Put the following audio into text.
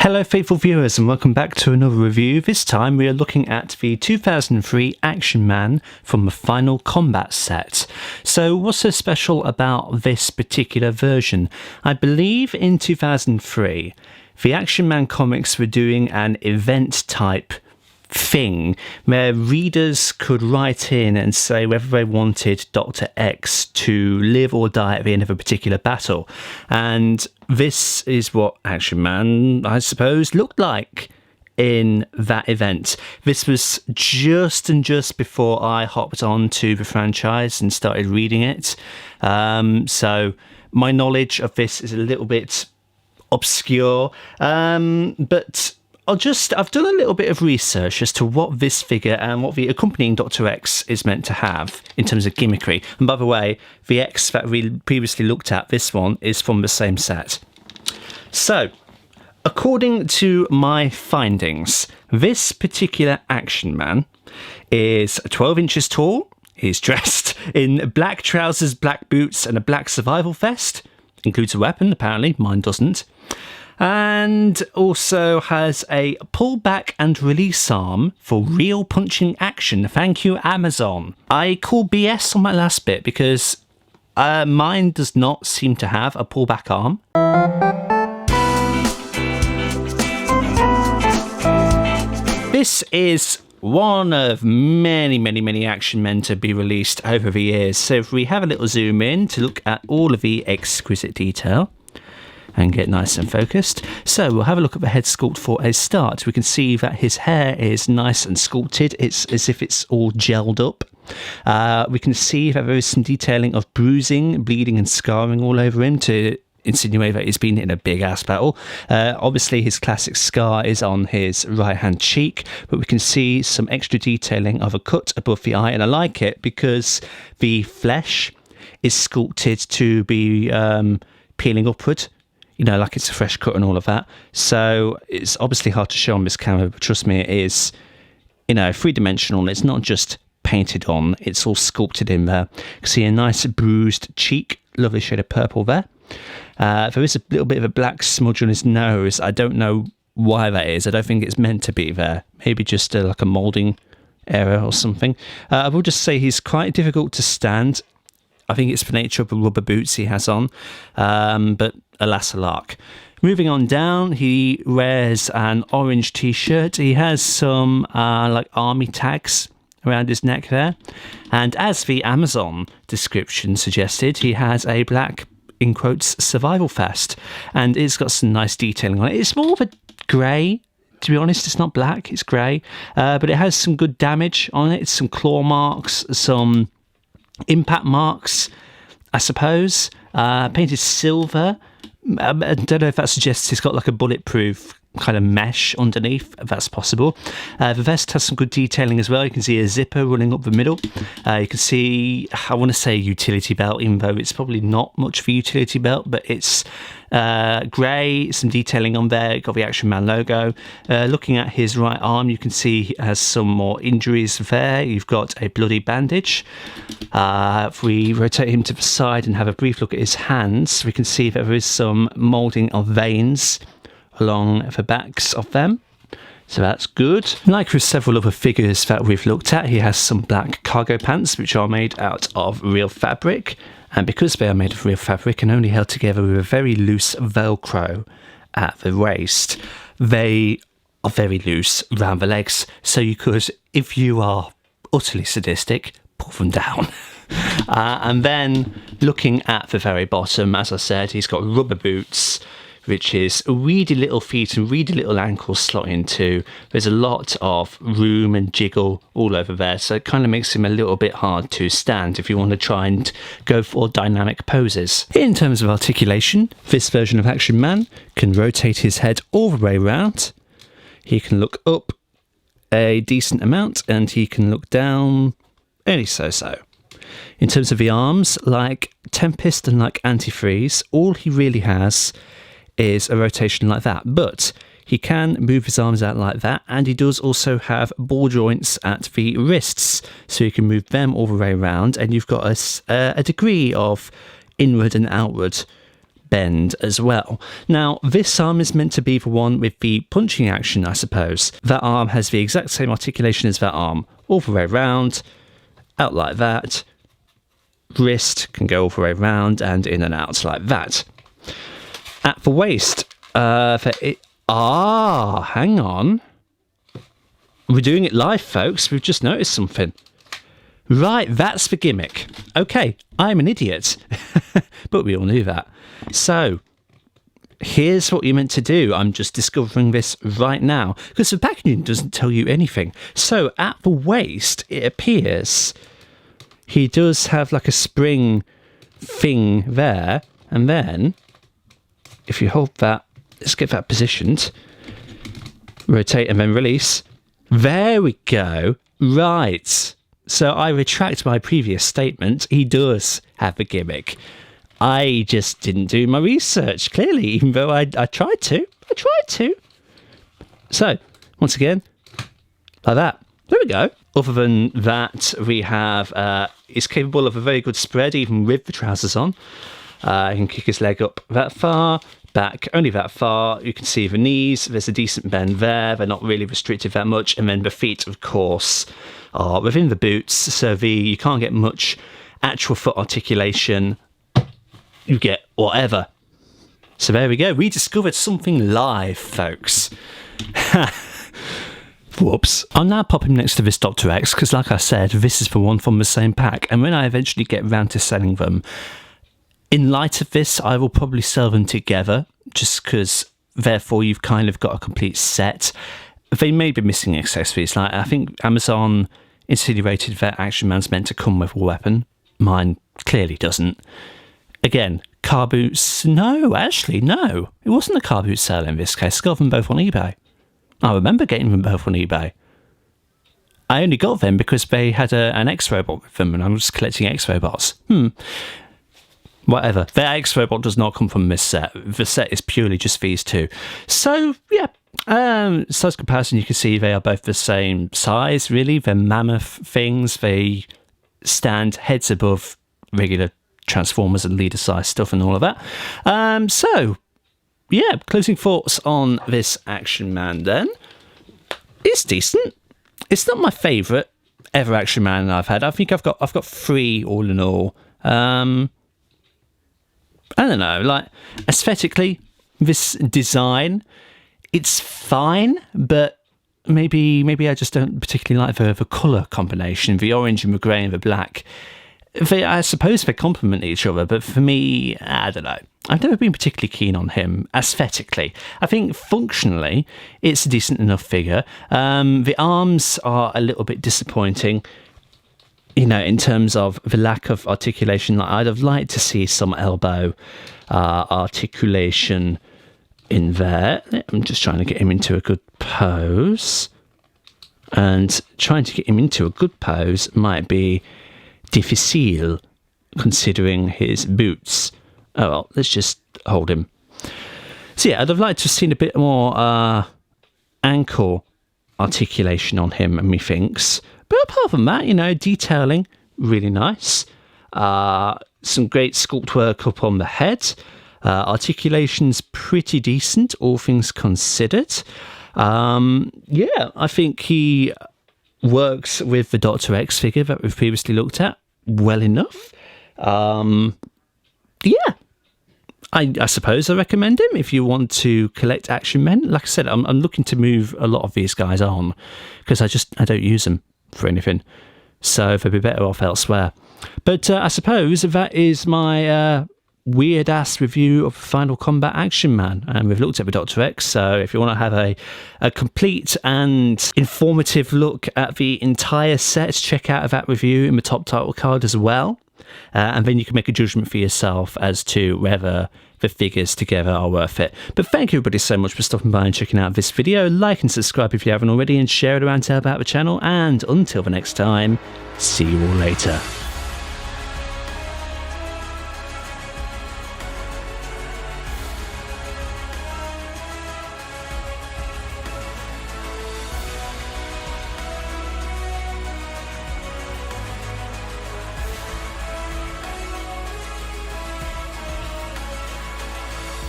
Hello faithful viewers and welcome back to another review. This time we are looking at the 2003 Action Man from the Final Combat set. So what's so special about this particular version? I believe in 2003 the Action Man comics were doing an event type thing where readers could write in and say whether they wanted Dr. X to live or die at the end of a particular battle. And this is what Action Man, I suppose, looked like in that event. This was just before I hopped on to the franchise and started reading it. So my knowledge of this is a little bit obscure, but I've done a little bit of research as to what this figure and what the accompanying Dr. X is meant to have in terms of gimmickry. And by the way, the X that we previously looked at, this one, is from the same set. So, according to my findings, this particular Action Man is 12 inches tall. He's dressed in black trousers, black boots, and a black survival vest. Includes a weapon, apparently. Mine doesn't. And also has a pullback and release arm for real punching action. Thank you, Amazon. I call BS on my last bit because mine does not seem to have a pullback arm. This is one of many Action Men to be released over the years. So if we have a little zoom in to look at all of the exquisite detail and get nice and focused. So we'll have a look at the head sculpt for a start. We can see that his hair is nice and sculpted. It's as if it's all gelled up. We can see that there is some detailing of bruising, bleeding and scarring all over him to insinuate that he's been in a big ass battle. Obviously his classic scar is on his right hand cheek, but we can see some extra detailing of a cut above the eye, and I like it because the flesh is sculpted to be peeling upward, you know, like it's a fresh cut and all of that. So it's obviously hard to show on this camera, but trust me, it is, you know, three-dimensional. It's not just painted on, it's all sculpted in there. You can see a nice bruised cheek, lovely shade of purple there. There is a little bit of a black smudge on his nose. I don't know why that is. I don't think it's meant to be there. Maybe just like a moulding error or something. I will just say he's quite difficult to stand. I think it's the nature of the rubber boots he has on, but alas alack. Moving on down, he wears an orange t-shirt. He has some like army tags around his neck there. And as the Amazon description suggested, he has a black, in quotes, survival vest. And it's got some nice detailing on it. It's more of a grey, to be honest. It's not black, it's grey. But it has some good damage on it. Some claw marks, some impact marks, I suppose. Painted silver. I don't know if that suggests he's got like a bulletproof kind of mesh underneath. That's possible. The vest has some good detailing as well. You can see a zipper running up the middle. You can see, I want to say utility belt, even though it's probably not much of a utility belt, but it's grey, some detailing on there. Got the Action Man logo. Looking at his right arm, you can see he has some more injuries there. You've got a bloody bandage. If we rotate him to the side and have a brief look at his hands, we can see that there is some moulding of veins along the backs of them, so that's good. Like with several other figures that we've looked at, he has some black cargo pants which are made out of real fabric, and because they are made of real fabric and only held together with a very loose velcro at the waist, they are very loose around the legs, so you could, if you are utterly sadistic, pull them down. And then looking at the very bottom, as I said, he's got rubber boots, which is weedy little feet and weedy little ankles slot into. There's a lot of room and jiggle all over there, so it kind of makes him a little bit hard to stand if you want to try and go for dynamic poses. In terms of articulation, this version of Action Man can rotate his head all the way around. He can look up a decent amount and he can look down only so-so. In terms of the arms, like Tempest and like Antifreeze, all he really has is a rotation like that, but he can move his arms out like that, and he does also have ball joints at the wrists, so you can move them all the way around, and you've got a degree of inward and outward bend as well. Now, this arm is meant to be the one with the punching action, I suppose. That arm has the exact same articulation as that arm, all the way round, out like that. Wrist can go all the way round and in and out like that. At the waist, hang on. We're doing it live, folks. We've just noticed something. Right, that's the gimmick. Okay, I'm an idiot. But we all knew that. So, here's what you're meant to do. I'm just discovering this right now, because the packaging doesn't tell you anything. So, at the waist, it appears he does have like a spring thing there. And then, if you hold that, let's get that positioned. Rotate and then release. There we go. Right. So I retract my previous statement. He does have a gimmick. I just didn't do my research, clearly, even though I tried to. So, once again, like that. There we go. Other than that, we have, he's capable of a very good spread, even with the trousers on. He can kick his leg up that far, back only that far. You can see the knees, there's a decent bend there. They're not really restricted that much. And then the feet, of course, are within the boots, so you can't get much actual foot articulation. You get whatever. So there we go. We discovered something live, folks. Whoops. I'll now pop him next to this Dr. X, because like I said, this is the one from the same pack. And when I eventually get round to selling them, in light of this, I will probably sell them together, just because, therefore, you've kind of got a complete set. They may be missing accessories. Like, I think Amazon insinuated that Action Man's meant to come with a weapon. Mine clearly doesn't. Again, car boots. No, actually, no. It wasn't a car boot sale in this case. I got them both on eBay. I remember getting them both on eBay. I only got them because they had an X-Robot with them, and I'm just collecting X-Robots. Whatever. Their X-Robot does not come from this set. The set is purely just these two. So, yeah. Size comparison, you can see they are both the same size, really. They're mammoth things. They stand heads above regular Transformers and leader size stuff and all of that. So, yeah, closing thoughts on this Action Man then. It's decent. It's not my favourite ever Action Man I've had. I think I've got 3 all in all. I don't know, like, aesthetically, this design, it's fine, but maybe I just don't particularly like the colour combination, the orange and the grey and the black. I suppose they complement each other, but for me, I don't know. I've never been particularly keen on him aesthetically. I think functionally, it's a decent enough figure. The arms are a little bit disappointing, you know, in terms of the lack of articulation. Like, I'd have liked to see some elbow articulation in there. I'm just trying to get him into a good pose. And trying to get him into a good pose might be difficile, considering his boots. Oh well, let's just hold him. So yeah, I'd have liked to have seen a bit more ankle articulation on him, methinks. But apart from that, you know, detailing, really nice. Some great sculpt work up on the head. Articulation's pretty decent, all things considered. Yeah, I think he works with the Dr. X figure that we've previously looked at well enough. Yeah, I suppose I recommend him if you want to collect Action Men. Like I said, I'm looking to move a lot of these guys on because I don't use them for anything, so they'd be better off elsewhere. But I suppose that is my weird ass review of Final Combat Action Man, and we've looked at the Dr. X. So if you want to have a complete and informative look at the entire set, check out that review in the top title card as well, and then you can make a judgment for yourself as to whether the figures together are worth it. But thank you everybody so much for stopping by and checking out this video. Like and subscribe if you haven't already, and share it around to help out the channel. And until the next time, see you all later.